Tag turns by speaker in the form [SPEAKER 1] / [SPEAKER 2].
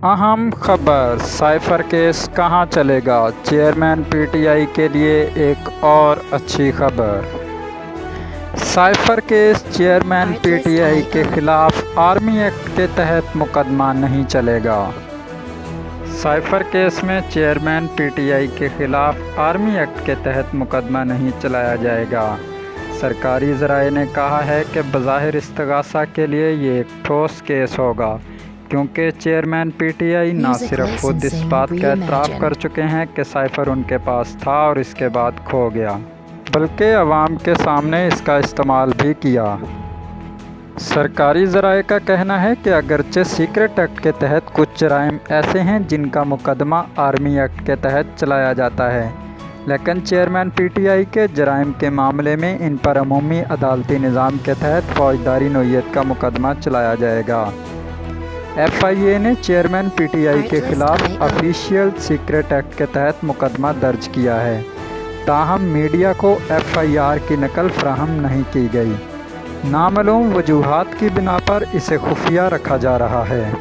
[SPEAKER 1] अहम खबर, cipher case कहां चलेगा? चेयरमैन पीटीआई के लिए एक और अच्छी खबर। साइफर केस चेयरमैन पीटीआई के खिलाफ आर्मी एक्ट के तहत मुकदमा नहीं चलेगा। साइफर केस में चेयरमैन पीटीआई के खिलाफ आर्मी एक्ट के तहत मुकदमा नहीं चलाया जाएगा। सरकारी ज़राए ने कहा है कि बज़ाहिर इस्तगासा के लिए ये एक ठोस केस होगा, क्योंकि चेयरमैन पीटीआई ना सिर्फ खुद इस बात का एतराफ़ कर चुके हैं कि साइफर उनके पास था और इसके बाद खो गया, बल्कि अवाम के सामने इसका इस्तेमाल भी किया। सरकारी ज़राए का कहना है कि अगरचे सीक्रेट एक्ट के तहत कुछ जराइम ऐसे हैं जिनका मुकदमा आर्मी एक्ट के तहत चलाया जाता है, लेकिन चेयरमैन पीटीआई के जराइम के मामले में इन पर अमूमी अदालती निज़ाम के तहत फौजदारी नोयत का मुकदमा चलाया जाएगा। एफआईए ने चेयरमैन पीटीआई के खिलाफ ऑफिशियल सीक्रेट एक्ट के तहत मुकदमा दर्ज किया है, ताहम मीडिया को एफआईआर की नकल फराहम नहीं की गई। नामालूम वजूहात की बिना पर इसे खुफिया रखा जा रहा है।